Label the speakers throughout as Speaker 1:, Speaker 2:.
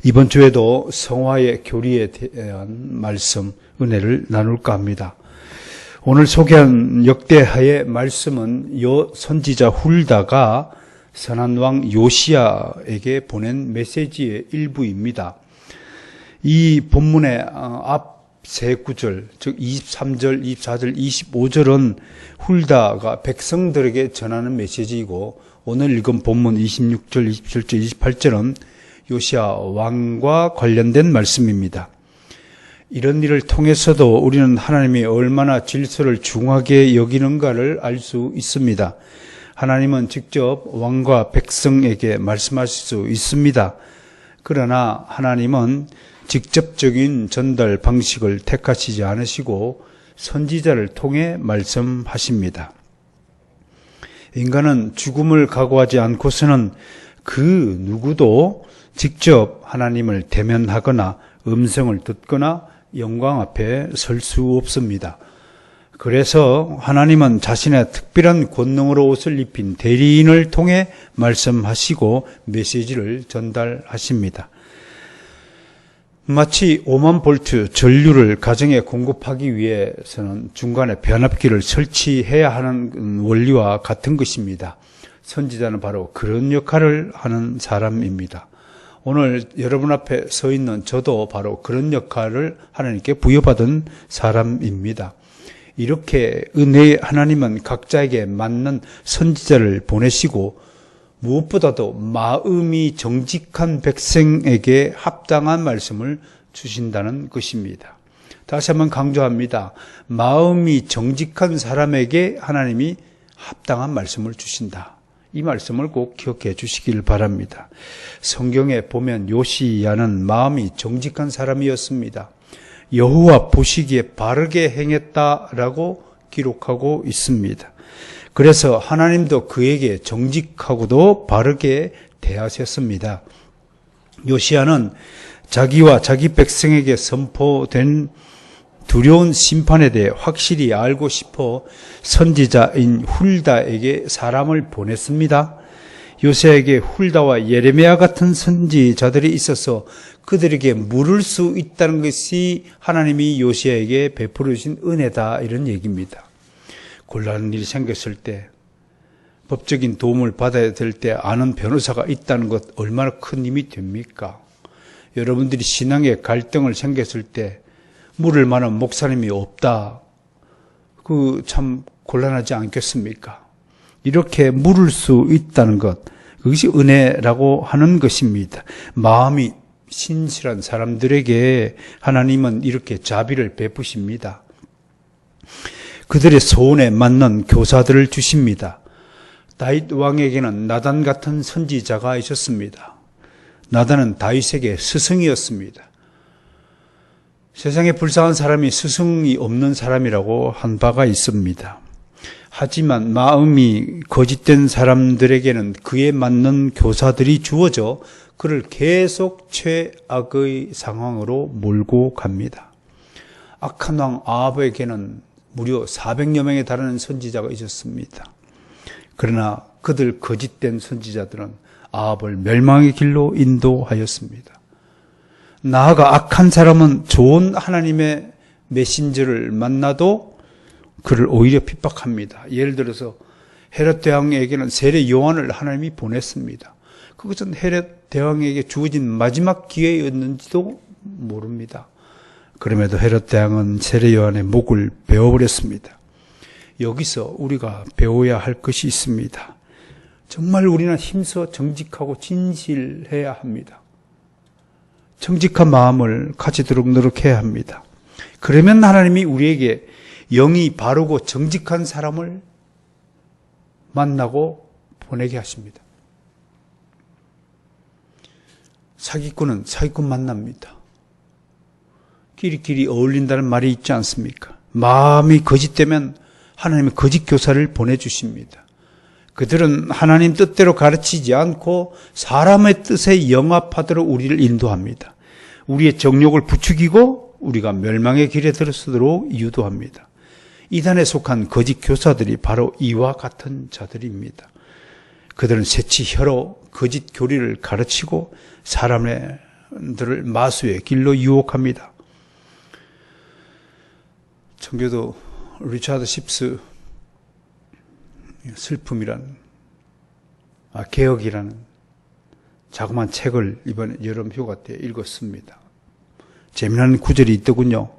Speaker 1: 이번 주에도 성화의 교리에 대한 말씀, 은혜를 나눌까 합니다. 오늘 소개한 역대하의 말씀은 선지자 훌다가 선한 왕 요시야에게 보낸 메시지의 일부입니다. 이 본문의 앞 세 구절, 즉 23절, 24절, 25절은 훌다가 백성들에게 전하는 메시지이고, 오늘 읽은 본문 26절, 27절, 28절은 요시야 왕과 관련된 말씀입니다. 이런 일을 통해서도 우리는 하나님이 얼마나 질서를 중하게 여기는가를 알 수 있습니다. 하나님은 직접 왕과 백성에게 말씀하실 수 있습니다. 그러나 하나님은 직접적인 전달 방식을 택하시지 않으시고 선지자를 통해 말씀하십니다. 인간은 죽음을 각오하지 않고서는 그 누구도 직접 하나님을 대면하거나 음성을 듣거나 영광 앞에 설 수 없습니다. 그래서 하나님은 자신의 특별한 권능으로 옷을 입힌 대리인을 통해 말씀하시고 메시지를 전달하십니다. 마치 5만 볼트 전류를 가정에 공급하기 위해서는 중간에 변압기를 설치해야 하는 원리와 같은 것입니다. 선지자는 바로 그런 역할을 하는 사람입니다. 오늘 여러분 앞에 서 있는 저도 바로 그런 역할을 하나님께 부여받은 사람입니다. 이렇게 은혜의 하나님은 각자에게 맞는 선지자를 보내시고 무엇보다도 마음이 정직한 백성에게 합당한 말씀을 주신다는 것입니다. 다시 한번 강조합니다. 마음이 정직한 사람에게 하나님이 합당한 말씀을 주신다. 이 말씀을 꼭 기억해 주시길 바랍니다. 성경에 보면 요시야는 마음이 정직한 사람이었습니다. 여호와 보시기에 바르게 행했다라고 기록하고 있습니다. 그래서 하나님도 그에게 정직하고도 바르게 대하셨습니다. 요시야는 자기와 자기 백성에게 선포된 두려운 심판에 대해 확실히 알고 싶어 선지자인 훌다에게 사람을 보냈습니다. 요시야에게 훌다와 예레미야 같은 선지자들이 있어서 그들에게 물을 수 있다는 것이 하나님이 요시야에게 베풀어 주신 은혜다, 이런 얘기입니다. 곤란한 일이 생겼을 때, 법적인 도움을 받아야 될 때 아는 변호사가 있다는 것 얼마나 큰 힘이 됩니까? 여러분들이 신앙에 갈등을 생겼을 때 물을 만한 목사님이 없다, 그 참 곤란하지 않겠습니까? 이렇게 물을 수 있다는 것, 그것이 은혜라고 하는 것입니다. 마음이 신실한 사람들에게 하나님은 이렇게 자비를 베푸십니다. 그들의 소원에 맞는 교사들을 주십니다. 다윗 왕에게는 나단 같은 선지자가 있었습니다. 나단은 다윗에게 스승이었습니다. 세상에 불쌍한 사람이 스승이 없는 사람이라고 한 바가 있습니다. 하지만 마음이 거짓된 사람들에게는 그에 맞는 교사들이 주어져 그를 계속 최악의 상황으로 몰고 갑니다. 악한 왕 아합에게는 무려 400여 명에 달하는 선지자가 있었습니다. 그러나 그들 거짓된 선지자들은 아합을 멸망의 길로 인도하였습니다. 나아가 악한 사람은 좋은 하나님의 메신저를 만나도 그를 오히려 핍박합니다. 예를 들어서 헤롯 대왕에게는 세례 요한을 하나님이 보냈습니다. 그것은 헤롯 대왕에게 주어진 마지막 기회였는지도 모릅니다. 그럼에도 헤롯 대왕은 세례 요한의 목을 베어버렸습니다. 여기서 우리가 배워야 할 것이 있습니다. 정말 우리는 힘써 정직하고 진실해야 합니다. 정직한 마음을 가지도록 노력해야 합니다. 그러면 하나님이 우리에게 영이 바르고 정직한 사람을 만나고 보내게 하십니다. 사기꾼은 사기꾼 만납니다. 끼리끼리 어울린다는 말이 있지 않습니까? 마음이 거짓되면 하나님은 거짓 교사를 보내주십니다. 그들은 하나님 뜻대로 가르치지 않고 사람의 뜻에 영합하도록 우리를 인도합니다. 우리의 정욕을 부추기고 우리가 멸망의 길에 들어서도록 유도합니다. 이단에 속한 거짓 교사들이 바로 이와 같은 자들입니다. 그들은 새치 혀로 거짓 교리를 가르치고 사람의 자들을 마수의 길로 유혹합니다. 청교도 리차드 십스 개혁이라는 자그마한 책을 이번 여름 휴가 때 읽었습니다. 재미난 구절이 있더군요.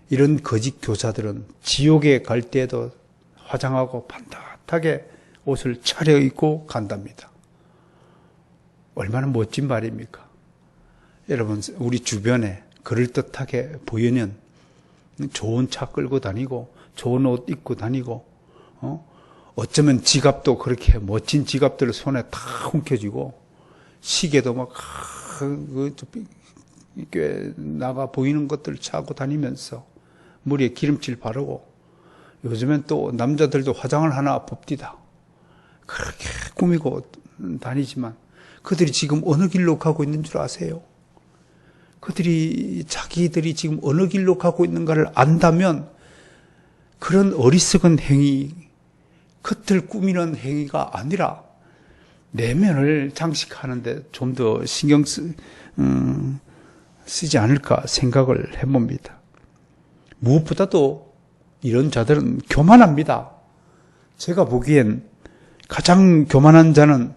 Speaker 1: 이런 거짓 교사들은 지옥에 갈 때에도 화장하고 반듯하게 옷을 차려입고 간답니다. 얼마나 멋진 말입니까? 여러분, 우리 주변에 그럴듯하게 보이는 좋은 차 끌고 다니고 좋은 옷 입고 다니고 어쩌면 지갑도 그렇게 멋진 지갑들을 손에 다 움켜쥐고 시계도 막 꽤 나가 보이는 것들을 차고 다니면서 머리에 기름칠 바르고 요즘엔 또 남자들도 화장을 하나 봅디다. 그렇게 꾸미고 다니지만 그들이 지금 어느 길로 가고 있는 줄 아세요? 자기들이 지금 어느 길로 가고 있는가를 안다면 그런 어리석은 행위, 겉을 꾸미는 행위가 아니라 내면을 장식하는데 좀 더 신경 쓰지 않을까 생각을 해봅니다. 무엇보다도 이런 자들은 교만합니다. 제가 보기엔 가장 교만한 자는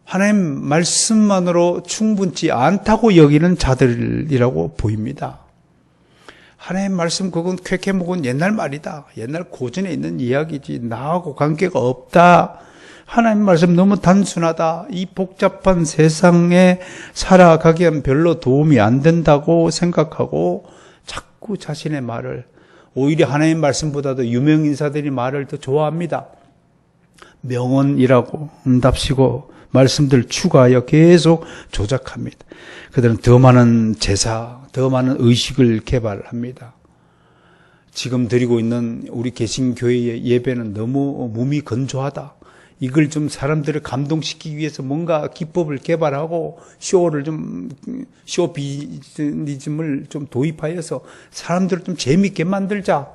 Speaker 1: 하나님 말씀만으로 충분치 않다고 여기는 자들이라고 보입니다. 하나님 말씀 그건 쾌쾌묵은 옛날 말이다. 옛날 고전에 있는 이야기지 나하고 관계가 없다. 하나님 말씀 너무 단순하다. 이 복잡한 세상에 살아가기엔 별로 도움이 안 된다고 생각하고 자꾸 자신의 말을 오히려 하나님 말씀보다도 유명 인사들이 말을 더 좋아합니다. 명언이라고 답시고 말씀들 추가하여 계속 조작합니다. 그들은 더 많은 제사, 더 많은 의식을 개발합니다. 지금 드리고 있는 우리 개신교회의 예배는 너무 몸이 건조하다. 이걸 좀 사람들을 감동시키기 위해서 뭔가 기법을 개발하고 쇼비즈니즘을 좀 도입하여서 사람들을 좀 재밌게 만들자.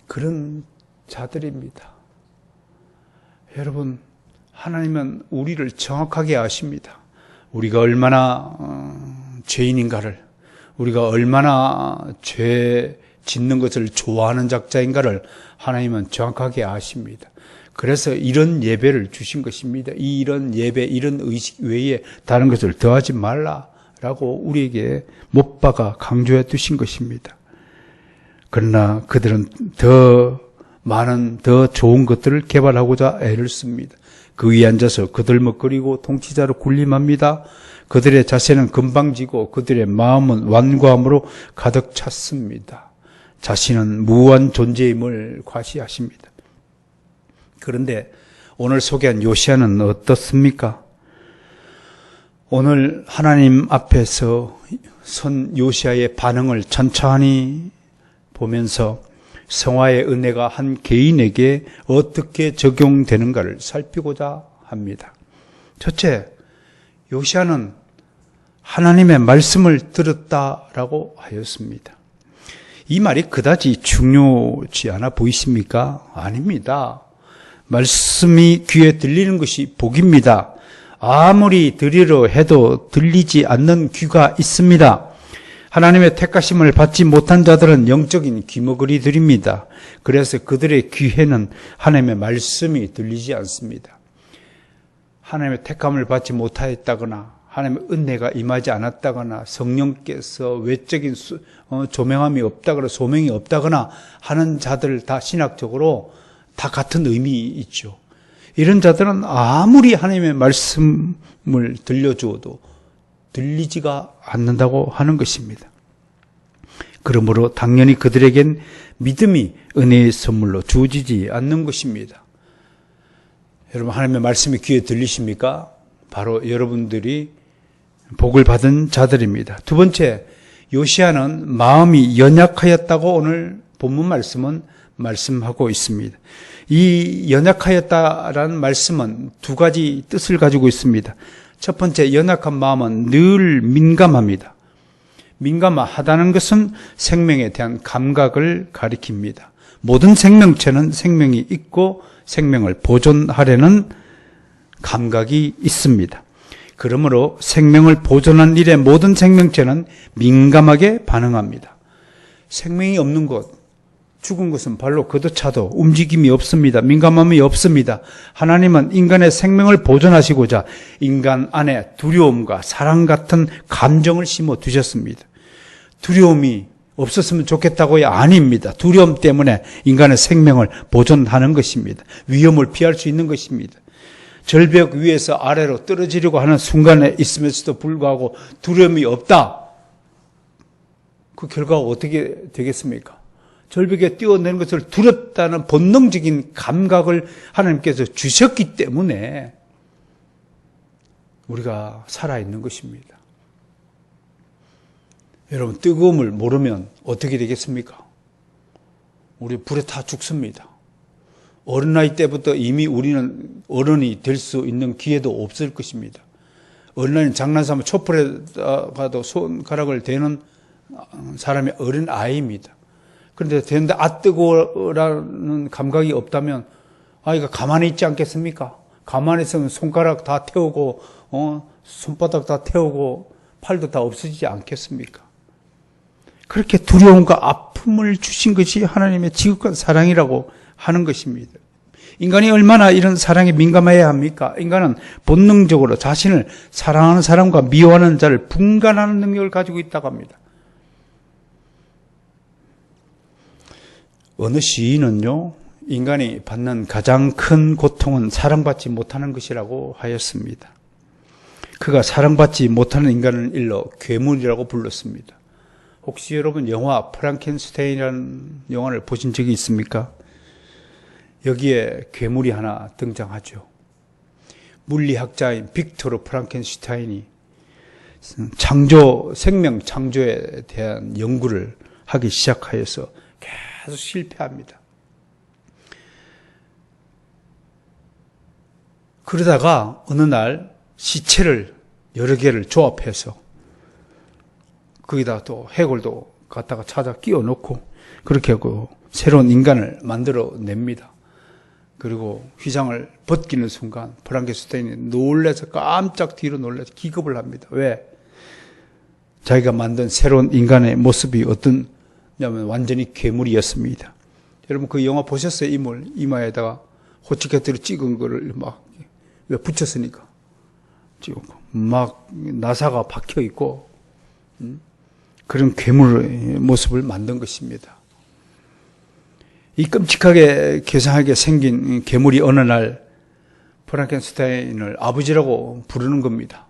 Speaker 1: 그런 자들입니다. 여러분, 하나님은 우리를 정확하게 아십니다. 우리가 얼마나 죄인인가를, 우리가 얼마나 죄 짓는 것을 좋아하는 작자인가를 하나님은 정확하게 아십니다. 그래서 이런 예배를 주신 것입니다. 이런 예배, 이런 의식 외에 다른 것을 더하지 말라라고 우리에게 못 박아 강조해 두신 것입니다. 그러나 그들은 더 많은, 더 좋은 것들을 개발하고자 애를 씁니다. 그 위에 앉아서 그들먹거리고 통치자로 군림합니다. 그들의 자세는 건방지고 그들의 마음은 완고함으로 가득 찼습니다. 자신은 무한 존재임을 과시하십니다. 그런데 오늘 소개한 요시야는 어떻습니까? 오늘 하나님 앞에서 선 요시야의 반응을 천천히 보면서 성화의 은혜가 한 개인에게 어떻게 적용되는가를 살피고자 합니다. 첫째, 요시야는 하나님의 말씀을 들었다라고 하였습니다. 이 말이 그다지 중요치 않아 보이십니까? 아닙니다. 말씀이 귀에 들리는 것이 복입니다. 아무리 들으려 해도 들리지 않는 귀가 있습니다. 하나님의 택하심을 받지 못한 자들은 영적인 귀머거리들입니다. 그래서 그들의 귀에는 하나님의 말씀이 들리지 않습니다. 하나님의 택함을 받지 못하였다거나 하나님의 은혜가 임하지 않았다거나 성령께서 외적인 조명함이 없다거나 소명이 없다거나 하는 자들 다 신학적으로 다 같은 의미 있죠. 이런 자들은 아무리 하나님의 말씀을 들려주어도 들리지가 않는다고 하는 것입니다. 그러므로 당연히 그들에겐 믿음이 은혜의 선물로 주어지지 않는 것입니다. 여러분, 하나님의 말씀이 귀에 들리십니까? 바로 여러분들이 복을 받은 자들입니다. 두 번째, 요시야는 마음이 연약하였다고 오늘 본문 말씀은 말씀하고 있습니다. 이 연약하였다라는 말씀은 두 가지 뜻을 가지고 있습니다. 첫 번째, 연약한 마음은 늘 민감합니다. 민감하다는 것은 생명에 대한 감각을 가리킵니다. 모든 생명체는 생명이 있고 생명을 보존하려는 감각이 있습니다. 그러므로 생명을 보존하는 일에 모든 생명체는 민감하게 반응합니다. 생명이 없는 것, 죽은 것은 발로 걷어차도 움직임이 없습니다. 민감함이 없습니다. 하나님은 인간의 생명을 보존하시고자 인간 안에 두려움과 사랑 같은 감정을 심어 두셨습니다. 두려움이 없었으면 좋겠다고요? 아닙니다. 두려움 때문에 인간의 생명을 보존하는 것입니다. 위험을 피할 수 있는 것입니다. 절벽 위에서 아래로 떨어지려고 하는 순간에 있으면서도 불구하고 두려움이 없다. 그 결과가 어떻게 되겠습니까? 절벽에 뛰어내는 것을 두렵다는 본능적인 감각을 하나님께서 주셨기 때문에 우리가 살아있는 것입니다. 여러분, 뜨거움을 모르면 어떻게 되겠습니까? 우리 불에 다 죽습니다. 어린 나이 때부터 이미 우리는 어른이 될 수 있는 기회도 없을 것입니다. 어린 나이는 장난삼아 촛불에다가도 손가락을 대는 사람이 어린 아이입니다. 그런데 되는데 뜨거워라는 감각이 없다면 아이가 가만히 있지 않겠습니까? 가만히 있으면 손가락 다 태우고 손바닥 다 태우고 팔도 다 없어지지 않겠습니까? 그렇게 두려움과 아픔을 주신 것이 하나님의 지극한 사랑이라고 하는 것입니다. 인간이 얼마나 이런 사랑에 민감해야 합니까? 인간은 본능적으로 자신을 사랑하는 사람과 미워하는 자를 분간하는 능력을 가지고 있다고 합니다. 어느 시인은요, 인간이 받는 가장 큰 고통은 사랑받지 못하는 것이라고 하였습니다. 그가 사랑받지 못하는 인간을 일러 괴물이라고 불렀습니다. 혹시 여러분 영화 프랑켄슈타인이라는 영화를 보신 적이 있습니까? 여기에 괴물이 하나 등장하죠. 물리학자인 빅토르 프랑켄슈타인이 생명 창조에 대한 연구를 하기 시작하여서 계속 실패합니다. 그러다가 어느 날 시체를 여러 개를 조합해서 거기다 또 해골도 갖다가 찾아 끼워 넣고 그렇게 하고 새로운 인간을 만들어 냅니다. 그리고 휘장을 벗기는 순간 프랑켄슈타인이 놀라서 깜짝 뒤로 놀라서 기겁을 합니다. 왜? 자기가 만든 새로운 인간의 모습이 어떠냐면 완전히 괴물이었습니다. 여러분 그 영화 보셨어요? 인물 이마에다가 호치케트를 찍은 거를 막 왜 붙였으니까 찍고 막 나사가 박혀 있고 그런 괴물의 모습을 만든 것입니다. 이 끔찍하게 괴상하게 생긴 괴물이 어느 날 프랑켄슈타인을 아버지라고 부르는 겁니다.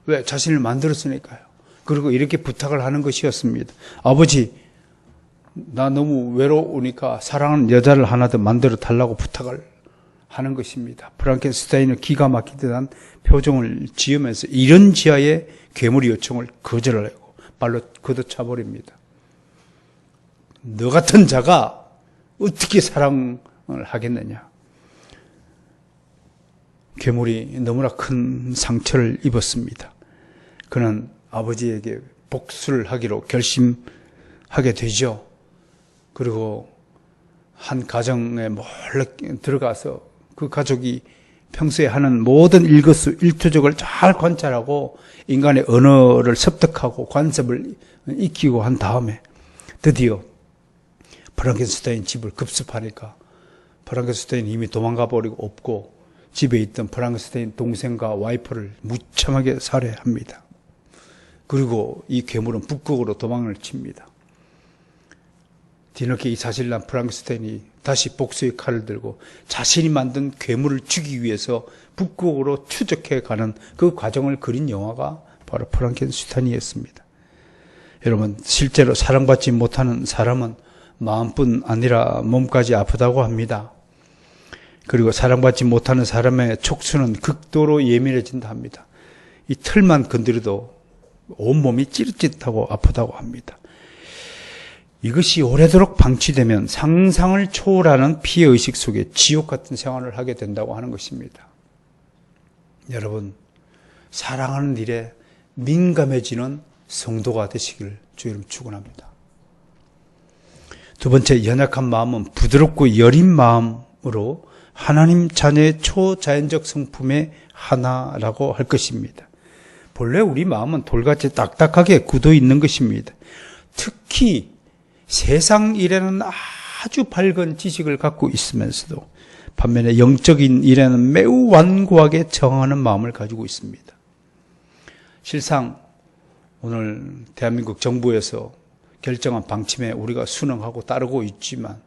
Speaker 1: 왜? 자신을 만들었으니까요. 그리고 이렇게 부탁을 하는 것이었습니다. 아버지, 나 너무 외로우니까 사랑하는 여자를 하나 더 만들어 달라고 부탁을 하는 것입니다. 프랑켄슈타인은 기가 막히듯한 표정을 지으면서 이런 지하에 괴물의 요청을 거절하고 발로 걷어차버립니다. 너 같은 자가 어떻게 사랑을 하겠느냐. 괴물이 너무나 큰 상처를 입었습니다. 그는 아버지에게 복수를 하기로 결심하게 되죠. 그리고 한 가정에 몰래 들어가서 그 가족이 평소에 하는 모든 일거수일투족을 잘 관찰하고 인간의 언어를 습득하고 관습을 익히고 한 다음에 드디어 프랑켄슈타인 집을 급습하니까 프랑켄슈타인이 이미 도망가 버리고 없고 집에 있던 프랑켄슈타인 동생과 와이프를 무참하게 살해합니다. 그리고 이 괴물은 북극으로 도망을 칩니다. 뒤늦게 이 사실을 난 프랑켄슈타인이 다시 복수의 칼을 들고 자신이 만든 괴물을 죽이기 위해서 북극으로 추적해 가는 그 과정을 그린 영화가 바로 프랑켄슈타인이었습니다. 여러분, 실제로 사랑받지 못하는 사람은 마음뿐 아니라 몸까지 아프다고 합니다. 그리고 사랑받지 못하는 사람의 촉수는 극도로 예민해진다 합니다. 이 털만 건드려도 온몸이 찌릿찌릿하고 아프다고 합니다. 이것이 오래도록 방치되면 상상을 초월하는 피해의식 속에 지옥 같은 생활을 하게 된다고 하는 것입니다. 여러분, 사랑하는 일에 민감해지는 성도가 되시기를 주의 이름 축원합니다. 두 번째, 연약한 마음은 부드럽고 여린 마음으로 하나님 자녀의 초자연적 성품의 하나라고 할 것입니다. 본래 우리 마음은 돌같이 딱딱하게 굳어 있는 것입니다. 특히 세상 일에는 아주 밝은 지식을 갖고 있으면서도 반면에 영적인 일에는 매우 완고하게 저항하는 마음을 가지고 있습니다. 실상 오늘 대한민국 정부에서 결정한 방침에 우리가 순응하고 따르고 있지만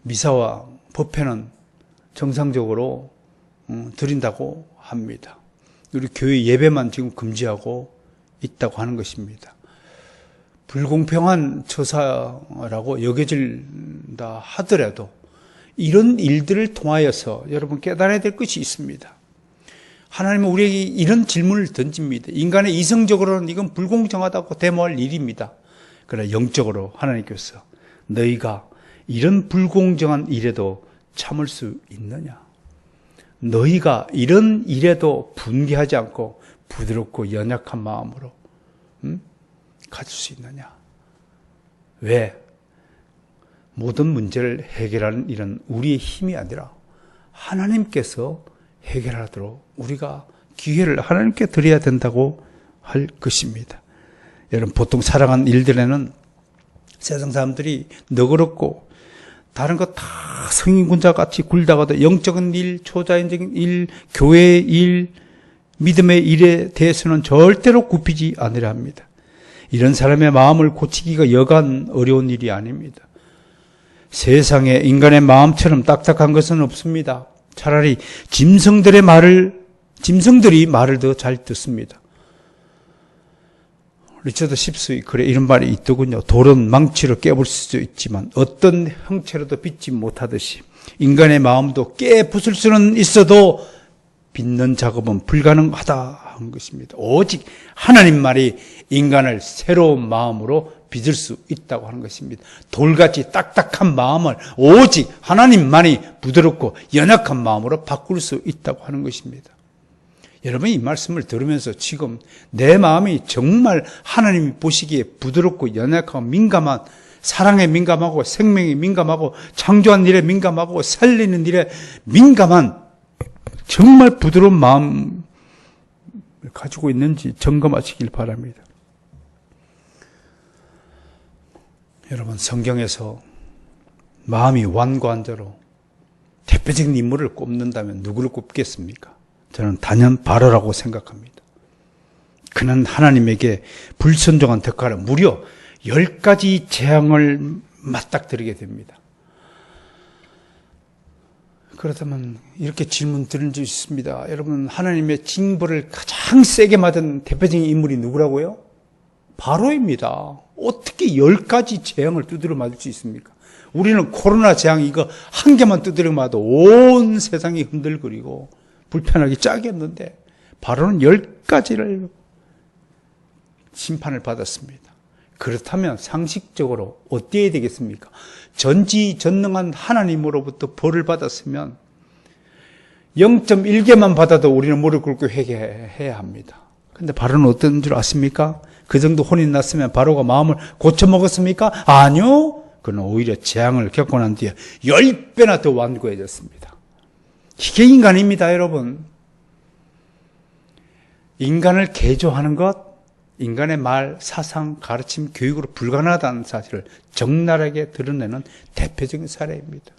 Speaker 1: 미사와 법회는 정상적으로 드린다고 합니다. 우리 교회 예배만 지금 금지하고 있다고 하는 것입니다. 불공평한 처사라고 여겨진다 하더라도 이런 일들을 통하여서 여러분 깨달아야 될 것이 있습니다. 하나님은 우리에게 이런 질문을 던집니다. 인간의 이성적으로는 이건 불공정하다고 데모할 일입니다. 그러나 영적으로 하나님께서 너희가 이런 불공정한 일에도 참을 수 있느냐? 너희가 이런 일에도 분개하지 않고 부드럽고 연약한 마음으로 가질 수 있느냐? 왜? 모든 문제를 해결하는 일은 우리의 힘이 아니라 하나님께서 해결하도록 우리가 기회를 하나님께 드려야 된다고 할 것입니다. 여러분, 보통 살아가는 일들에는 세상 사람들이 너그럽고 다른 거 다 성인군자 같이 굴다가도 영적인 일, 초자연적인 일, 교회의 일, 믿음의 일에 대해서는 절대로 굽히지 않으려 합니다. 이런 사람의 마음을 고치기가 여간 어려운 일이 아닙니다. 세상에 인간의 마음처럼 딱딱한 것은 없습니다. 차라리 짐승들이 말을 더 잘 듣습니다. 리처드 십스의 글에 이런 말이 있더군요. 돌은 망치로 깨볼 수도 있지만 어떤 형체로도 빚지 못하듯이 인간의 마음도 깨부술 수는 있어도 빚는 작업은 불가능하다 한 것입니다. 오직 하나님만이 인간을 새로운 마음으로 빚을 수 있다고 하는 것입니다. 돌같이 딱딱한 마음을 오직 하나님만이 부드럽고 연약한 마음으로 바꿀 수 있다고 하는 것입니다. 여러분이 이 말씀을 들으면서 지금 내 마음이 정말 하나님이 보시기에 부드럽고 연약하고 민감한, 사랑에 민감하고 생명에 민감하고 창조한 일에 민감하고 살리는 일에 민감한 정말 부드러운 마음을 가지고 있는지 점검하시길 바랍니다. 여러분, 성경에서 마음이 완고한 자로 대표적인 인물을 꼽는다면 누구를 꼽겠습니까? 저는 단연 바로라고 생각합니다. 그는 하나님에게 불순종한 덕하로 무려 10가지 재앙을 맞닥뜨리게 됩니다. 그렇다면 이렇게 질문 드린 적 있습니다. 여러분, 하나님의 징벌을 가장 세게 맞은 대표적인 인물이 누구라고요? 바로입니다. 어떻게 10가지 재앙을 두드려 맞을 수 있습니까? 우리는 코로나 재앙 이거 한 개만 두드려 맞아도 온 세상이 흔들거리고 불편하게 짜겠는데 바로는 10가지를 심판을 받았습니다. 그렇다면 상식적으로 어때야 되겠습니까? 전지전능한 하나님으로부터 벌을 받았으면 0.1개만 받아도 우리는 무릎 꿇고 회개해야 합니다. 근데 바로는 어떤 줄 아십니까? 그 정도 혼이 났으면 바로가 마음을 고쳐먹었습니까? 아니요. 그는 오히려 재앙을 겪고 난 뒤에 10배나 더 완고해졌습니다. 이게 인간입니다, 여러분. 인간을 개조하는 것, 인간의 말, 사상, 가르침, 교육으로 불가능하다는 사실을 적나라하게 드러내는 대표적인 사례입니다.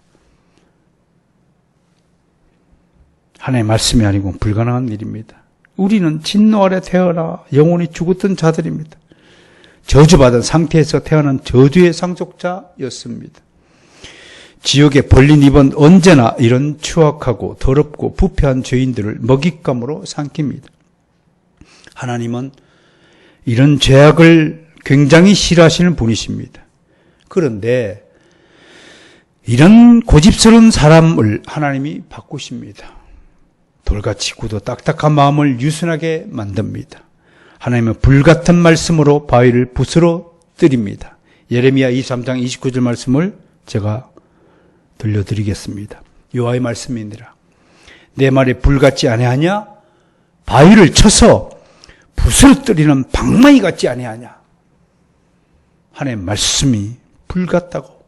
Speaker 1: 하나님의 말씀이 아니고 불가능한 일입니다. 우리는 진노 아래 태어나 영원히 죽었던 자들입니다. 저주받은 상태에서 태어난 저주의 상속자였습니다. 지옥에 벌린 입은 언제나 이런 추악하고 더럽고 부패한 죄인들을 먹잇감으로 삼킵니다. 하나님은 이런 죄악을 굉장히 싫어하시는 분이십니다. 그런데 이런 고집스러운 사람을 하나님이 바꾸십니다. 돌같이 굳어 딱딱한 마음을 유순하게 만듭니다. 하나님은 불같은 말씀으로 바위를 부스러뜨립니다. 예레미야 23장 29절 말씀을 제가 들려드리겠습니다. 여호와의 말씀이니라. 내 말이 불같지 아니하냐? 바위를 쳐서 부스러뜨리는 방망이 같지 아니하냐? 하나님의 말씀이 불같다고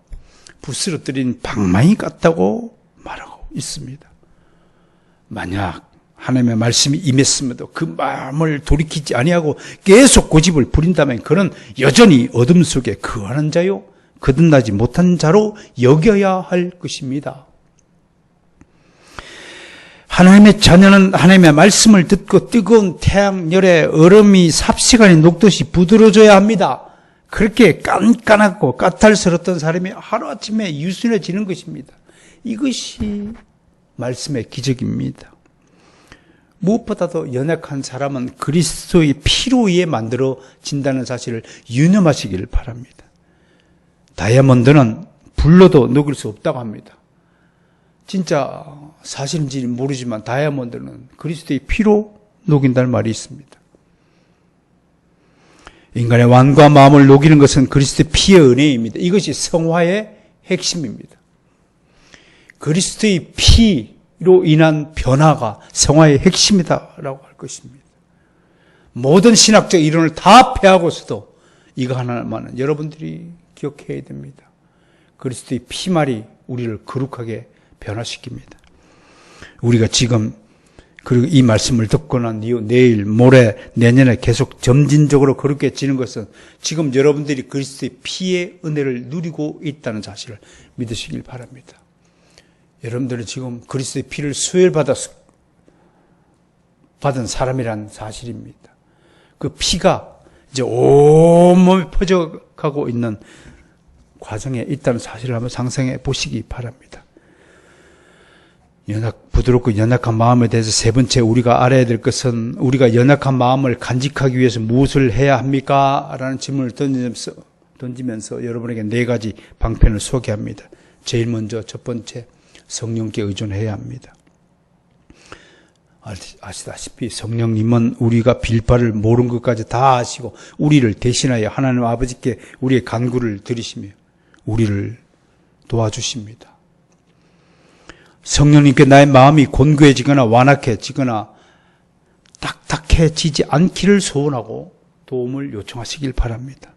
Speaker 1: 부스러뜨린 방망이 같다고 말하고 있습니다. 만약 하나님의 말씀이 임했음에도 그 마음을 돌이키지 아니하고 계속 고집을 부린다면 그는 여전히 어둠 속에 거하는 자요 거듭나지 못한 자로 여겨야 할 것입니다. 하나님의 자녀는 하나님의 말씀을 듣고 뜨거운 태양열에 얼음이 삽시간에 녹듯이 부드러워져야 합니다. 그렇게 깐깐하고 까탈스럽던 사람이 하루아침에 유순해지는 것입니다. 이것이 말씀의 기적입니다. 무엇보다도 연약한 사람은 그리스도의 피로 의해 만들어진다는 사실을 유념하시기를 바랍니다. 다이아몬드는 불로도 녹일 수 없다고 합니다. 진짜 사실인지는 모르지만 다이아몬드는 그리스도의 피로 녹인다는 말이 있습니다. 인간의 완과 마음을 녹이는 것은 그리스도의 피의 은혜입니다. 이것이 성화의 핵심입니다. 그리스도의 피로 인한 변화가 성화의 핵심이다라고 할 것입니다. 모든 신학적 이론을 다 폐하고서도 이거 하나만은 여러분들이 기억해야 됩니다. 그리스도의 피말이 우리를 거룩하게 변화시킵니다. 우리가 지금 그리고 이 말씀을 듣고 난 이후 내일, 모레, 내년에 계속 점진적으로 거룩해지는 것은 지금 여러분들이 그리스도의 피의 은혜를 누리고 있다는 사실을 믿으시길 바랍니다. 여러분들은 지금 그리스도의 피를 수혈받은 사람이란 사실입니다. 그 피가 이제 온몸에 퍼져가고 있는 과정에 있다는 사실을 한번 상상해 보시기 바랍니다. 부드럽고 연약한 마음에 대해서 세 번째 우리가 알아야 될 것은 우리가 연약한 마음을 간직하기 위해서 무엇을 해야 합니까? 라는 질문을 던지면서 여러분에게 네 가지 방편을 소개합니다. 제일 먼저 첫 번째, 성령께 의존해야 합니다. 아시다시피 성령님은 우리가 빌 바를 모르는 것까지 다 아시고 우리를 대신하여 하나님 아버지께 우리의 간구를 들으시며 우리를 도와주십니다. 성령님께 나의 마음이 곤고해지거나 완악해지거나 딱딱해지지 않기를 소원하고 도움을 요청하시길 바랍니다.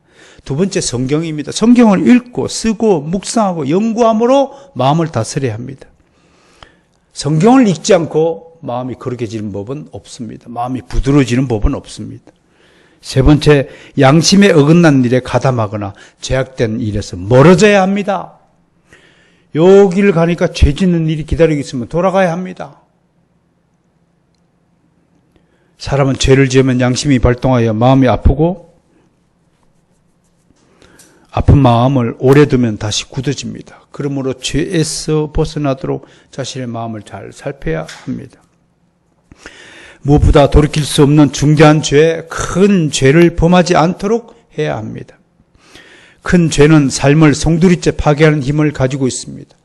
Speaker 1: 두 번째, 성경입니다. 성경을 읽고 쓰고 묵상하고 연구함으로 마음을 다스려야 합니다. 성경을 읽지 않고 마음이 거룩해지는 법은 없습니다. 마음이 부드러워지는 법은 없습니다. 세 번째, 양심에 어긋난 일에 가담하거나 죄악된 일에서 멀어져야 합니다. 여기를 가니까 죄 짓는 일이 기다리고 있으면 돌아가야 합니다. 사람은 죄를 지으면 양심이 발동하여 마음이 아프고 아픈 마음을 오래 두면 다시 굳어집니다. 그러므로 죄에서 벗어나도록 자신의 마음을 잘 살펴야 합니다. 무엇보다 돌이킬 수 없는 중대한 죄, 큰 죄를 범하지 않도록 해야 합니다. 큰 죄는 삶을 송두리째 파괴하는 힘을 가지고 있습니다.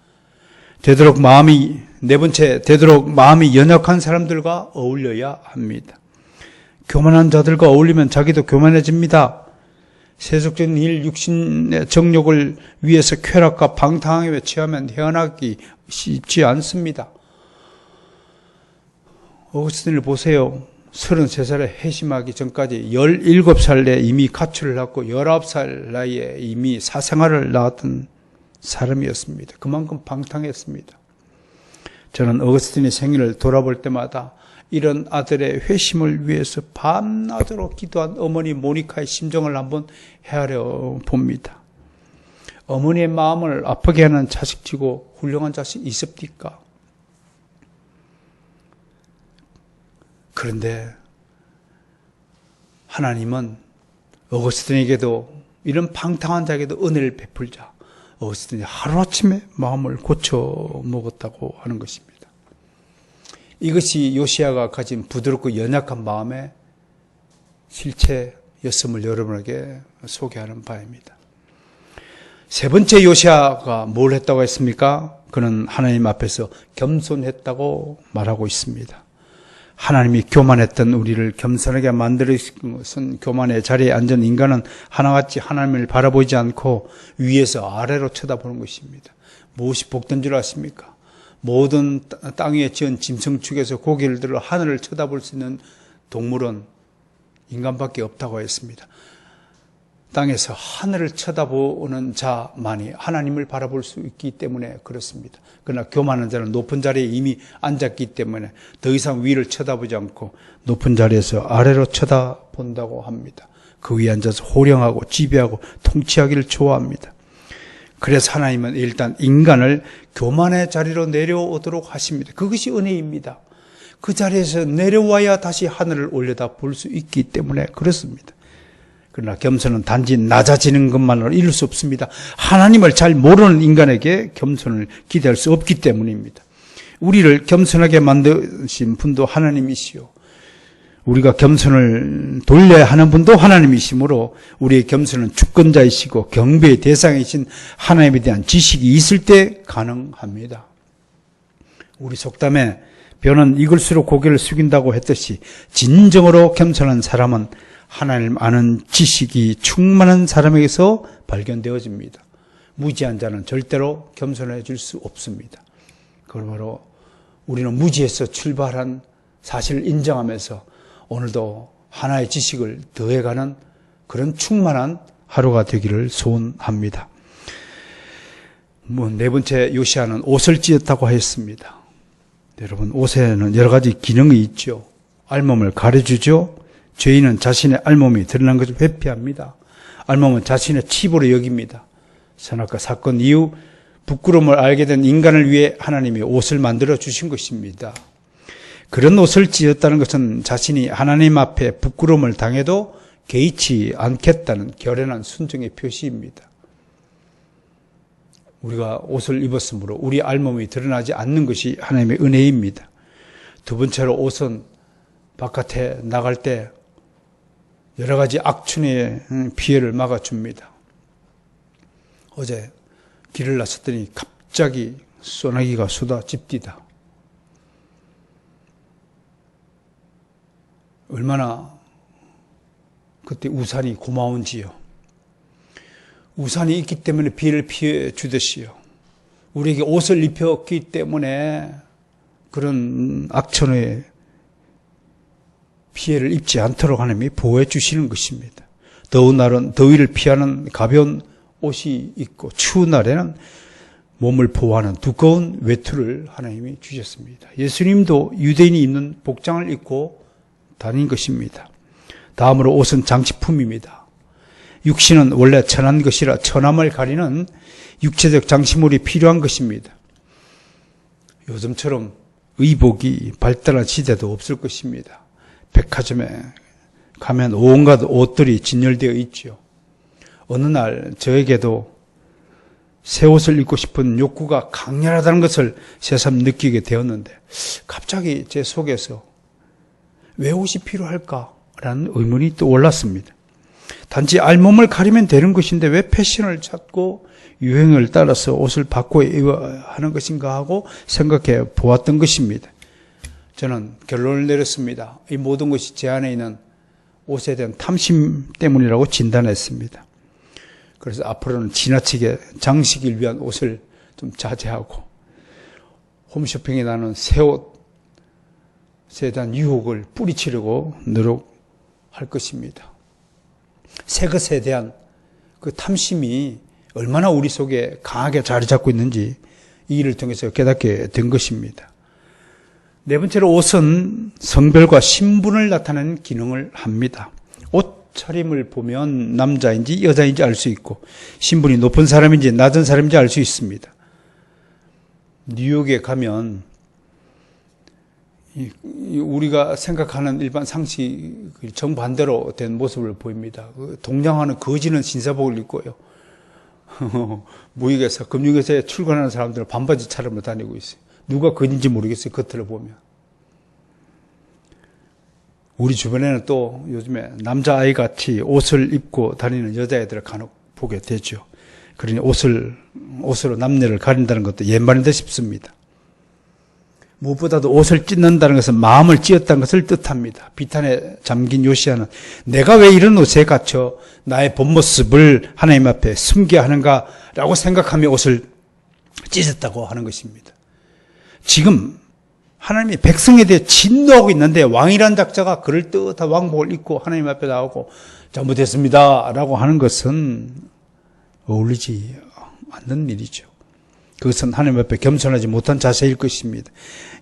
Speaker 1: 네 번째, 되도록 마음이 연약한 사람들과 어울려야 합니다. 교만한 자들과 어울리면 자기도 교만해집니다. 세속적인 일, 육신의 정욕을 위해서 쾌락과 방탕함에 취하면 헤어나기 쉽지 않습니다. 어거스틴을 보세요. 33살에 회심하기 전까지 17살에 이미 가출을 하고 19살 나이에 이미 사생활을 낳았던 사람이었습니다. 그만큼 방탕했습니다. 저는 어거스틴의 생일을 돌아볼 때마다 이런 아들의 회심을 위해서 밤낮으로 기도한 어머니 모니카의 심정을 한번 헤아려 봅니다. 어머니의 마음을 아프게 하는 자식치고 훌륭한 자식 있습니까? 그런데 하나님은 어거스틴에게도 이런 방탕한 자에게도 은혜를 베풀자 어거스틴이 하루아침에 마음을 고쳐 먹었다고 하는 것입니다. 이것이 요시야가 가진 부드럽고 연약한 마음의 실체였음을 여러분에게 소개하는 바입니다. 세 번째, 요시야가 뭘 했다고 했습니까? 그는 하나님 앞에서 겸손했다고 말하고 있습니다. 하나님이 교만했던 우리를 겸손하게 만들어주신 것은 교만의 자리에 앉은 인간은 하나같이 하나님을 바라보지 않고 위에서 아래로 쳐다보는 것입니다. 무엇이 복된 줄 아십니까? 모든 땅 위에 지은 짐승축에서 고개를 들어 하늘을 쳐다볼 수 있는 동물은 인간밖에 없다고 했습니다. 땅에서 하늘을 쳐다보는 자만이 하나님을 바라볼 수 있기 때문에 그렇습니다. 그러나 교만한 자는 높은 자리에 이미 앉았기 때문에 더 이상 위를 쳐다보지 않고 높은 자리에서 아래로 쳐다본다고 합니다. 그 위에 앉아서 호령하고 지배하고 통치하기를 좋아합니다. 그래서 하나님은 일단 인간을 교만의 자리로 내려오도록 하십니다. 그것이 은혜입니다. 그 자리에서 내려와야 다시 하늘을 올려다 볼 수 있기 때문에 그렇습니다. 그러나 겸손은 단지 낮아지는 것만으로 이룰 수 없습니다. 하나님을 잘 모르는 인간에게 겸손을 기대할 수 없기 때문입니다. 우리를 겸손하게 만드신 분도 하나님이시요, 우리가 겸손을 돌려야 하는 분도 하나님이시므로 우리의 겸손은 주권자이시고 경배의 대상이신 하나님에 대한 지식이 있을 때 가능합니다. 우리 속담에 벼는 익을수록 고개를 숙인다고 했듯이 진정으로 겸손한 사람은 하나님 아는 지식이 충만한 사람에게서 발견되어집니다. 무지한 자는 절대로 겸손해질 수 없습니다. 그러므로 우리는 무지에서 출발한 사실을 인정하면서 오늘도 하나의 지식을 더해가는 그런 충만한 하루가 되기를 소원합니다. 네 번째, 요시야는 옷을 찢었다고 하였습니다. 여러분, 옷에는 여러 가지 기능이 있죠. 알몸을 가려주죠. 죄인은 자신의 알몸이 드러난 것을 회피합니다. 알몸은 자신의 칩으로 여깁니다. 선악과 사건 이후 부끄러움을 알게 된 인간을 위해 하나님이 옷을 만들어 주신 것입니다. 그런 옷을 찢었다는 것은 자신이 하나님 앞에 부끄러움을 당해도 개의치 않겠다는 결연한 순종의 표시입니다. 우리가 옷을 입었으므로 우리 알몸이 드러나지 않는 것이 하나님의 은혜입니다. 두 번째로, 옷은 바깥에 나갈 때 여러 가지 악춘의 피해를 막아줍니다. 어제 길을 나섰더니 갑자기 소나기가 쏟아집디다. 얼마나 그때 우산이 고마운지요. 우산이 있기 때문에 비를 피해 주듯이요, 우리에게 옷을 입혔기 때문에 그런 악천후의 피해를 입지 않도록 하나님이 보호해 주시는 것입니다. 더운 날은 더위를 피하는 가벼운 옷이 있고, 추운 날에는 몸을 보호하는 두꺼운 외투를 하나님이 주셨습니다. 예수님도 유대인이 입는 복장을 입고 다닌 것입니다. 다음으로, 옷은 장식품입니다. 육신은 원래 천한 것이라 천함을 가리는 육체적 장식물이 필요한 것입니다. 요즘처럼 의복이 발달한 시대도 없을 것입니다. 백화점에 가면 온갖 옷들이 진열되어 있죠. 어느 날 저에게도 새 옷을 입고 싶은 욕구가 강렬하다는 것을 새삼 느끼게 되었는데, 갑자기 제 속에서 왜 옷이 필요할까라는 의문이 또 올랐습니다. 단지 알몸을 가리면 되는 것인데 왜 패션을 찾고 유행을 따라서 옷을 바꿔 입어야 하는 것인가 하고 생각해 보았던 것입니다. 저는 결론을 내렸습니다. 이 모든 것이 제 안에 있는 옷에 대한 탐심 때문이라고 진단했습니다. 그래서 앞으로는 지나치게 장식을 위한 옷을 좀 자제하고 홈쇼핑에 나는 새 옷에 대한 유혹을 뿌리치려고 노력할 것입니다. 새 것에 대한 그 탐심이 얼마나 우리 속에 강하게 자리 잡고 있는지 이 일을 통해서 깨닫게 된 것입니다. 네 번째로, 옷은 성별과 신분을 나타내는 기능을 합니다. 옷차림을 보면 남자인지 여자인지 알 수 있고, 신분이 높은 사람인지 낮은 사람인지 알 수 있습니다. 뉴욕에 가면 우리가 생각하는 일반 상식 정반대로 된 모습을 보입니다. 동양화는 거지는 신사복을 입고요, 무역회사, 금융회사에 출근하는 사람들은 반바지 차림으로 다니고 있어요. 누가 거지인지 모르겠어요, 겉으로 보면. 우리 주변에는 또 요즘에 남자아이 같이 옷을 입고 다니는 여자애들을 간혹 보게 되죠. 그러니 옷으로 남녀를 가린다는 것도 옛말인데 싶습니다. 무엇보다도 옷을 찢는다는 것은 마음을 찢었다는 것을 뜻합니다. 비탄에 잠긴 요시야는 내가 왜 이런 옷에 갇혀 나의 본 모습을 하나님 앞에 숨겨야 하는가라고 생각하며 옷을 찢었다고 하는 것입니다. 지금 하나님이 백성에 대해 진노하고 있는데 왕이란 작자가 그럴듯한 왕복을 입고 하나님 앞에 나오고 잘못했습니다 라고 하는 것은 어울리지 않는 일이죠. 그것은 하나님 앞에 겸손하지 못한 자세일 것입니다.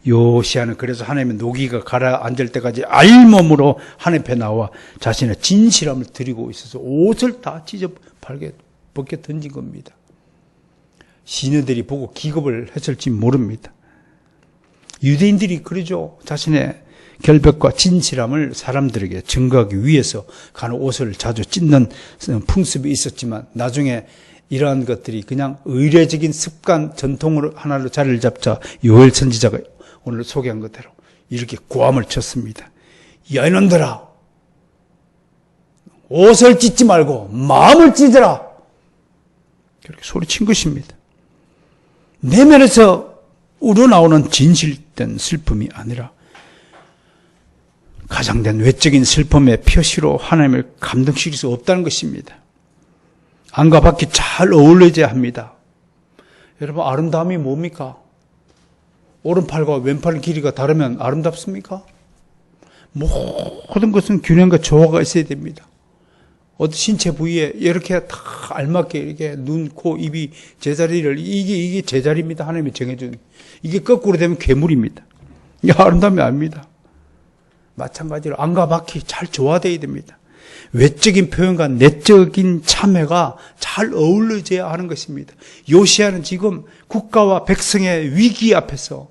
Speaker 1: 요시아는 그래서 하나님의 노기가 가라앉을 때까지 알몸으로 하나님 앞에 나와 자신의 진실함을 드리고 있어서 옷을 다 찢어 벗겨 던진 겁니다. 시녀들이 보고 기겁을 했을지 모릅니다. 유대인들이 그러죠. 자신의 결백과 진실함을 사람들에게 증거하기 위해서 간혹 옷을 자주 찢는 풍습이 있었지만 나중에 이러한 것들이 그냥 의례적인 습관, 전통으로 하나로 자리를 잡자 요엘 선지자가 오늘 소개한 것대로 이렇게 고함을 쳤습니다. 야 이놈들아, 옷을 찢지 말고 마음을 찢으라. 그렇게 소리친 것입니다. 내면에서 우러나오는 진실된 슬픔이 아니라 가장된 외적인 슬픔의 표시로 하나님을 감동시킬 수 없다는 것입니다. 안과 밖이 잘 어울려져야 합니다. 여러분, 아름다움이 뭡니까? 오른팔과 왼팔 길이가 다르면 아름답습니까? 모든 것은 균형과 조화가 있어야 됩니다. 어떤 신체 부위에 이렇게 다 알맞게 이렇게 눈, 코, 입이 제자리를 이게 제자리입니다. 하나님이 정해준. 이게 거꾸로 되면 괴물입니다. 이게 아름다움이 아닙니다. 마찬가지로 안과 밖이 잘 조화되어야 됩니다. 외적인 표현과 내적인 참회가 잘 어우러져야 하는 것입니다. 요시아는 지금 국가와 백성의 위기 앞에서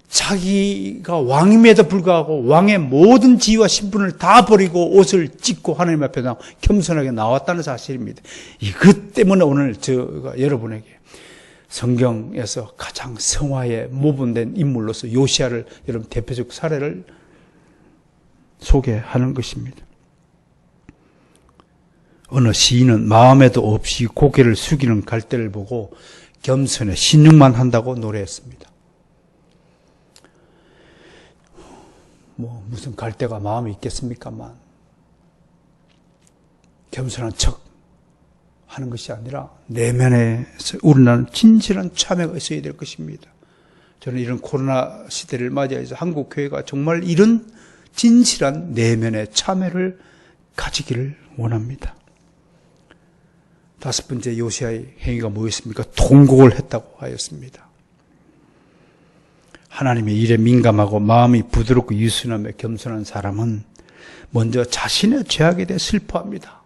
Speaker 1: 자기가 왕임에도 불구하고 왕의 모든 지위와 신분을 다 버리고 옷을 찢고 하나님 앞에 겸손하게 나왔다는 사실입니다. 이것 때문에 오늘 제가 여러분에게 성경에서 가장 성화에 모범된 인물로서 요시아를 여러분 대표적 사례를 소개하는 것입니다. 어느 시인은 마음에도 없이 고개를 숙이는 갈대를 보고 겸손에 신용만 한다고 노래했습니다. 무슨 갈대가 마음이 있겠습니까만 겸손한 척 하는 것이 아니라 내면에서 우러나는 진실한 참회가 있어야 될 것입니다. 저는 이런 코로나 시대를 맞이해서 한국 교회가 정말 이런 진실한 내면의 참회를 가지기를 원합니다. 다섯 번째 요시아의 행위가 뭐였습니까? 통곡을 했다고 하였습니다. 하나님의 일에 민감하고 마음이 부드럽고 유순하며 겸손한 사람은 먼저 자신의 죄악에 대해 슬퍼합니다.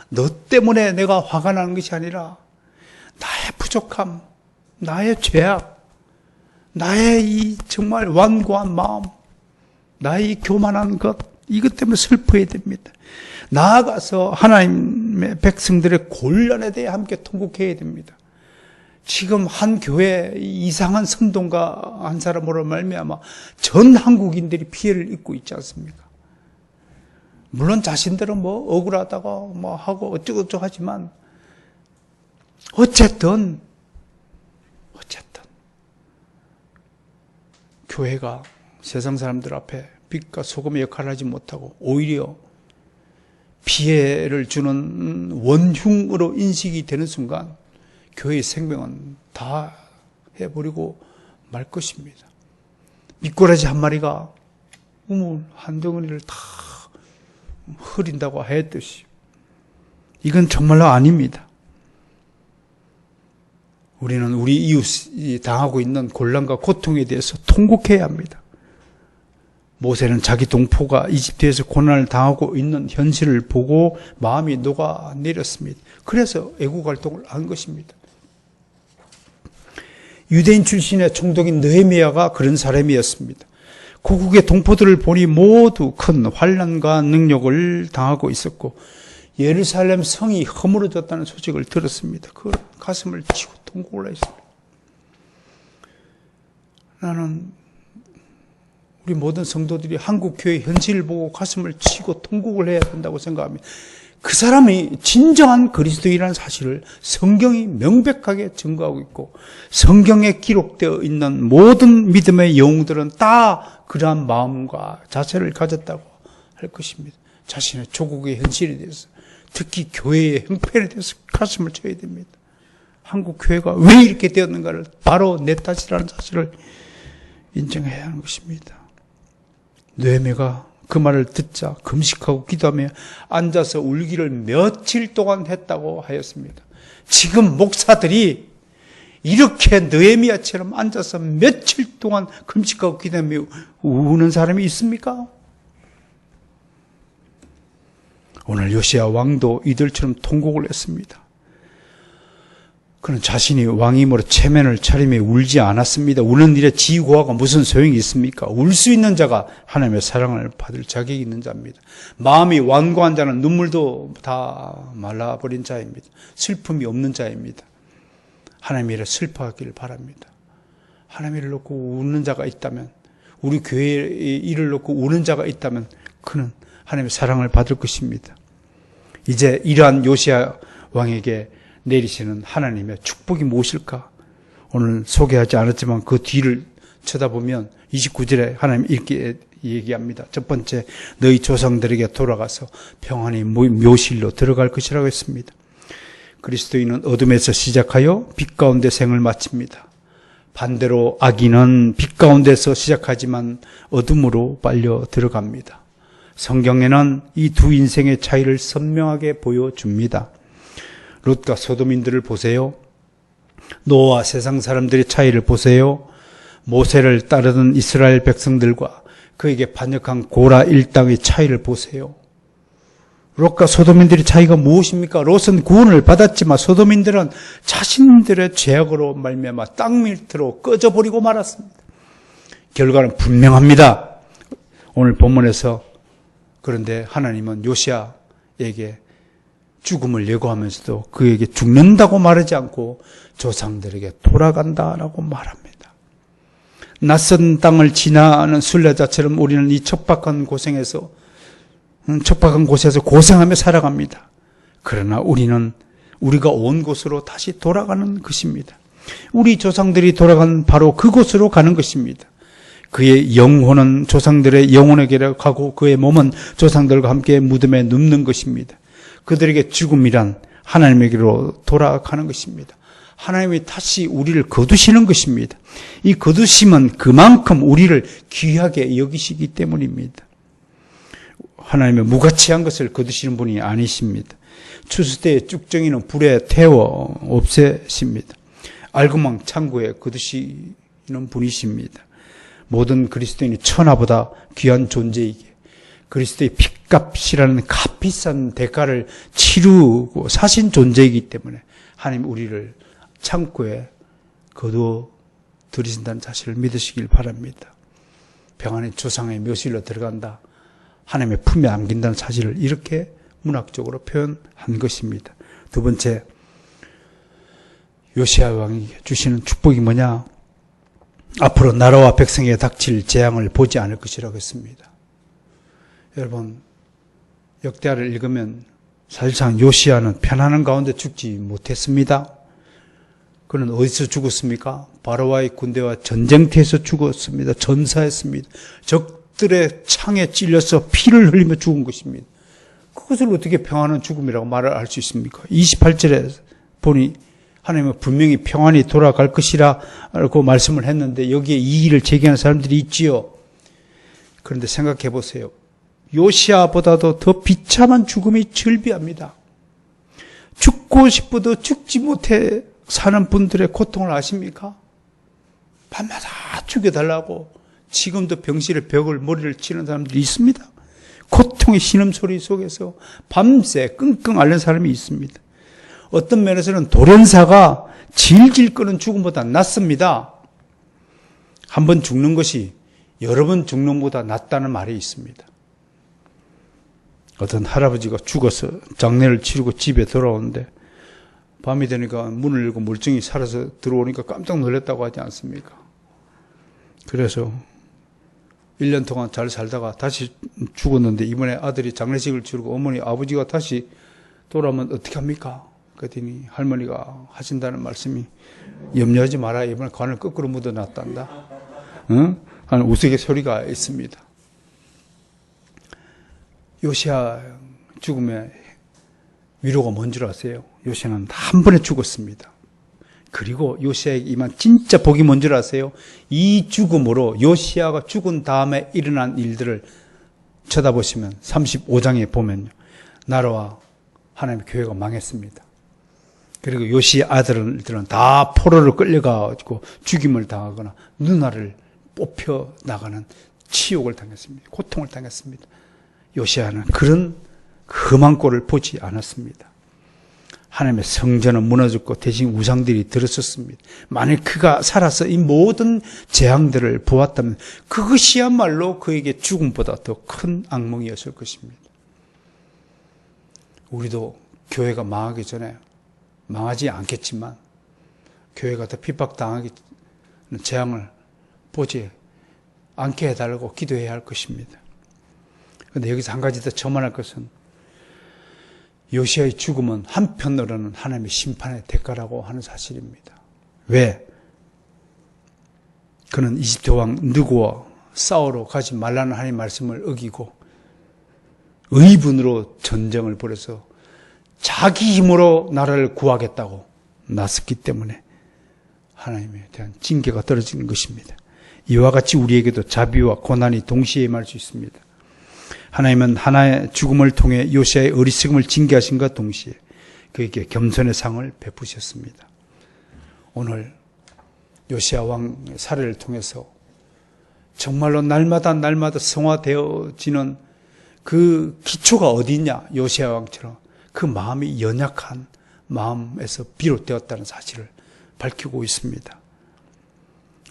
Speaker 1: 너 때문에 내가 화가 나는 것이 아니라 나의 부족함, 나의 죄악, 나의 이 정말 완고한 마음, 나의 이 교만한 것, 이것 때문에 슬퍼해야 됩니다. 나아가서 하나님의 백성들의 곤란에 대해 함께 통곡해야 됩니다. 지금 한 교회 이상한 성도가 한 사람으로 말미암아 전 한국인들이 피해를 입고 있지 않습니까? 물론 자신들은 억울하다고 하고 어쩌고저쩌고 하지만 어쨌든 교회가 세상 사람들 앞에 빛과 소금의 역할을 하지 못하고 오히려 피해를 주는 원흉으로 인식이 되는 순간 교회의 생명은 다 해버리고 말 것입니다. 미꾸라지 한 마리가 우물 한 덩어리를 다 흐린다고 했듯이 이건 정말로 아닙니다. 우리는 우리 이웃이 당하고 있는 곤란과 고통에 대해서 통곡해야 합니다. 모세는 자기 동포가 이집트에서 고난을 당하고 있는 현실을 보고 마음이 녹아내렸습니다. 그래서 애국 활동을 한 것입니다. 유대인 출신의 총독인 느헤미야가 그런 사람이었습니다. 고국의 동포들을 보니 모두 큰 환난과 능력을 당하고 있었고 예루살렘 성이 허물어졌다는 소식을 들었습니다. 그 가슴을 치고 통곡을 했습니다. 나는 우리 모든 성도들이 한국 교회 현실을 보고 가슴을 치고 통곡을 해야 된다고 생각합니다. 그 사람이 진정한 그리스도인이라는 사실을 성경이 명백하게 증거하고 있고 성경에 기록되어 있는 모든 믿음의 영웅들은 다 그러한 마음과 자세를 가졌다고 할 것입니다. 자신의 조국의 현실에 대해서 특히 교회의 형편에 대해서 가슴을 쳐야 됩니다. 한국 교회가 왜 이렇게 되었는가를 바로 내 탓이라는 사실을 인정해야 하는 것입니다. 느헤미야가 그 말을 듣자 금식하고 기도하며 앉아서 울기를 며칠 동안 했다고 하였습니다. 지금 목사들이 이렇게 느헤미야처럼 앉아서 며칠 동안 금식하고 기도하며 우는 사람이 있습니까? 오늘 요시야 왕도 이들처럼 통곡을 했습니다. 그는 자신이 왕임으로 체면을 차리며 울지 않았습니다. 우는 일에 지고하가 무슨 소용이 있습니까? 울 수 있는 자가 하나님의 사랑을 받을 자격이 있는 자입니다. 마음이 완고한 자는 눈물도 다 말라버린 자입니다. 슬픔이 없는 자입니다. 하나님의 일에 슬퍼하기를 바랍니다. 하나님의 일을 놓고 우는 자가 있다면, 우리 교회의 일을 놓고 우는 자가 있다면 그는 하나님의 사랑을 받을 것입니다. 이제 이러한 요시야 왕에게 내리시는 하나님의 축복이 무엇일까? 오늘 소개하지 않았지만 그 뒤를 쳐다보면 29절에 하나님 이렇게 얘기합니다. 첫 번째, 너희 조상들에게 돌아가서 평안히 묘실로 들어갈 것이라고 했습니다. 그리스도인은 어둠에서 시작하여 빛 가운데 생을 마칩니다. 반대로 악인은 빛 가운데서 시작하지만 어둠으로 빨려 들어갑니다. 성경에는 이 두 인생의 차이를 선명하게 보여줍니다. 롯과 소돔인들을 보세요. 노아와 세상 사람들의 차이를 보세요. 모세를 따르던 이스라엘 백성들과 그에게 반역한 고라 일당의 차이를 보세요. 롯과 소돔인들의 차이가 무엇입니까? 롯은 구원을 받았지만 소돔인들은 자신들의 죄악으로 말미암아 땅 밑으로 꺼져버리고 말았습니다. 결과는 분명합니다. 오늘 본문에서 그런데 하나님은 요시야에게 죽음을 예고하면서도 그에게 죽는다고 말하지 않고 조상들에게 돌아간다라고 말합니다. 낯선 땅을 지나는 순례자처럼 우리는 이 척박한 곳에서 고생하며 살아갑니다. 그러나 우리는 우리가 온 곳으로 다시 돌아가는 것입니다. 우리 조상들이 돌아간 바로 그곳으로 가는 것입니다. 그의 영혼은 조상들의 영혼에게로 가고 그의 몸은 조상들과 함께 무덤에 눕는 것입니다. 그들에게 죽음이란 하나님에게로 돌아가는 것입니다. 하나님이 다시 우리를 거두시는 것입니다. 이 거두심은 그만큼 우리를 귀하게 여기시기 때문입니다. 하나님의 무가치한 것을 거두시는 분이 아니십니다. 추수 때에 쭉정이는 불에 태워 없애십니다. 알구망 창고에 거두시는 분이십니다. 모든 그리스도인이 천하보다 귀한 존재이기에 그리스도의 핏값이라는 값비싼 대가를 치르고 사신 존재이기 때문에 하나님 우리를 창고에 거두어 들이신다는 사실을 믿으시길 바랍니다. 평안의 조상의 묘실로 들어간다. 하나님의 품에 안긴다는 사실을 이렇게 문학적으로 표현한 것입니다. 두 번째, 요시야 왕이 주시는 축복이 뭐냐? 앞으로 나라와 백성에게 닥칠 재앙을 보지 않을 것이라고 했습니다. 여러분, 역대하를 읽으면 사실상 요시야는 편안한 가운데 죽지 못했습니다. 그는 어디서 죽었습니까? 바로와의 군대와 전쟁터에서 죽었습니다. 전사했습니다. 적들의 창에 찔려서 피를 흘리며 죽은 것입니다. 그것을 어떻게 평안한 죽음이라고 말을 할 수 있습니까? 28절에 보니 하나님은 분명히 평안히 돌아갈 것이라고 말씀을 했는데 여기에 이의를 제기하는 사람들이 있지요. 그런데 생각해 보세요. 요시야보다도 더 비참한 죽음이 즐비합니다. 죽고 싶어도 죽지 못해 사는 분들의 고통을 아십니까? 밤마다 죽여달라고 지금도 병실에 벽을 머리를 치는 사람들이 있습니다. 고통의 신음소리 속에서 밤새 끙끙 앓는 사람이 있습니다. 어떤 면에서는 돌연사가 질질 끄는 죽음보다 낫습니다. 한 번 죽는 것이 여러 번 죽는 것보다 낫다는 말이 있습니다. 어떤 할아버지가 죽어서 장례를 치르고 집에 돌아오는데 밤이 되니까 문을 열고 물증이 살아서 들어오니까 깜짝 놀랐다고 하지 않습니까? 그래서 1년 동안 잘 살다가 다시 죽었는데 이번에 아들이 장례식을 치르고 어머니 아버지가 다시 돌아오면 어떻게 합니까? 그랬더니 할머니가 하신다는 말씀이 염려하지 마라. 이번에 관을 거꾸로 묻어놨단다. 응? 하는 우스갯소리가 있습니다. 요시야 죽음의 위로가 뭔 줄 아세요? 요시야는 한 번에 죽었습니다. 그리고 요시야에게 임한 진짜 복이 뭔 줄 아세요? 이 죽음으로 요시야가 죽은 다음에 일어난 일들을 쳐다보시면 35장에 보면요. 나라와 하나님의 교회가 망했습니다. 그리고 요시야 아들들은 다 포로로 끌려가지고 죽임을 당하거나 눈알을 뽑혀 나가는 치욕을 당했습니다. 고통을 당했습니다. 요시야는 그런 험한 꼴을 보지 않았습니다. 하나님의 성전은 무너졌고 대신 우상들이 들었었습니다. 만약 그가 살아서 이 모든 재앙들을 보았다면 그것이야말로 그에게 죽음보다 더 큰 악몽이었을 것입니다. 우리도 교회가 망하기 전에, 망하지 않겠지만 교회가 더 핍박당하기 재앙을 보지 않게 해달라고 기도해야 할 것입니다. 그런데 여기서 한 가지 더 첨언할 것은 요시야의 죽음은 한편으로는 하나님의 심판의 대가라고 하는 사실입니다. 왜? 그는 이집트 왕 느고와 싸우러 가지 말라는 하나님의 말씀을 어기고 의분으로 전쟁을 벌여서 자기 힘으로 나라를 구하겠다고 나섰기 때문에 하나님에 대한 징계가 떨어지는 것입니다. 이와 같이 우리에게도 자비와 고난이 동시에 임할 수 있습니다. 하나님은 하나의 죽음을 통해 요시야의 어리석음을 징계하신과 동시에 그에게 겸손의 상을 베푸셨습니다. 오늘 요시야 왕의 사례를 통해서 정말로 날마다 성화되어지는 그 기초가 어디 있냐? 요시야 왕처럼 그 마음이 연약한 마음에서 비롯되었다는 사실을 밝히고 있습니다.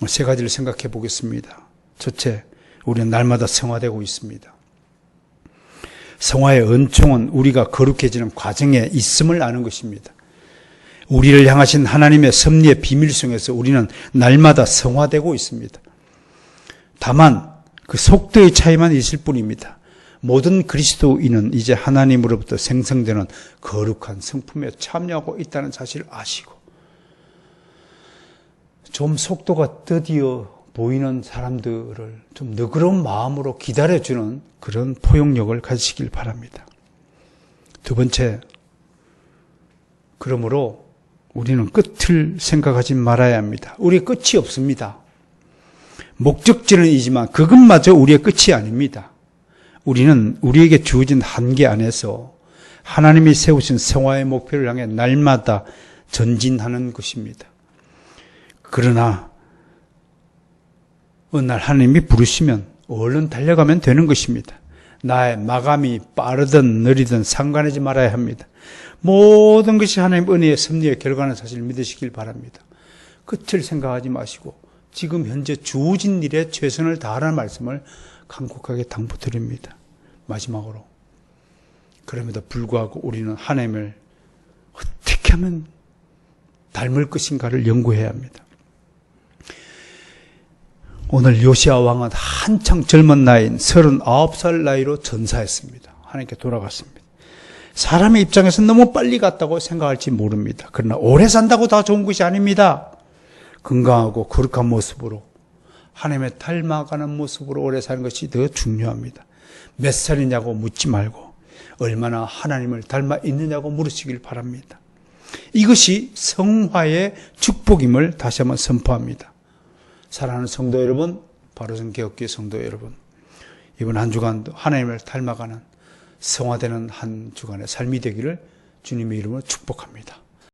Speaker 1: 세 가지를 생각해 보겠습니다. 첫째, 우리는 날마다 성화되고 있습니다. 성화의 은총은 우리가 거룩해지는 과정에 있음을 아는 것입니다. 우리를 향하신 하나님의 섭리의 비밀성에서 우리는 날마다 성화되고 있습니다. 다만 그 속도의 차이만 있을 뿐입니다. 모든 그리스도인은 이제 하나님으로부터 생성되는 거룩한 성품에 참여하고 있다는 사실을 아시고 좀 속도가 더디어 보이는 사람들을 좀 너그러운 마음으로 기다려주는 그런 포용력을 가지시길 바랍니다. 두 번째, 그러므로 우리는 끝을 생각하지 말아야 합니다. 우리의 끝이 없습니다. 목적지는 이지만 그것마저 우리의 끝이 아닙니다. 우리는 우리에게 주어진 한계 안에서 하나님이 세우신 성화의 목표를 향해 날마다 전진하는 것입니다. 그러나 어느 날 하나님이 부르시면 얼른 달려가면 되는 것입니다. 나의 마감이 빠르든 느리든 상관하지 말아야 합니다. 모든 것이 하나님 은혜의 섭리의 결과는 사실 믿으시길 바랍니다. 끝을 생각하지 마시고 지금 현재 주어진 일에 최선을 다하라는 말씀을 간곡하게 당부드립니다. 마지막으로 그럼에도 불구하고 우리는 하나님을 어떻게 하면 닮을 것인가를 연구해야 합니다. 오늘 요시야 왕은 한창 젊은 나이인 39살 나이로 전사했습니다. 하나님께 돌아갔습니다. 사람의 입장에서는 너무 빨리 갔다고 생각할지 모릅니다. 그러나 오래 산다고 다 좋은 것이 아닙니다. 건강하고 거룩한 모습으로 하나님의 닮아가는 모습으로 오래 사는 것이 더 중요합니다. 몇 살이냐고 묻지 말고 얼마나 하나님을 닮아 있느냐고 물으시길 바랍니다. 이것이 성화의 축복임을 다시 한번 선포합니다. 사랑하는 성도 여러분, 바로선 개혁교회 성도 여러분, 이번 한 주간도 하나님을 닮아가는 성화되는 한 주간의 삶이 되기를 주님의 이름으로 축복합니다.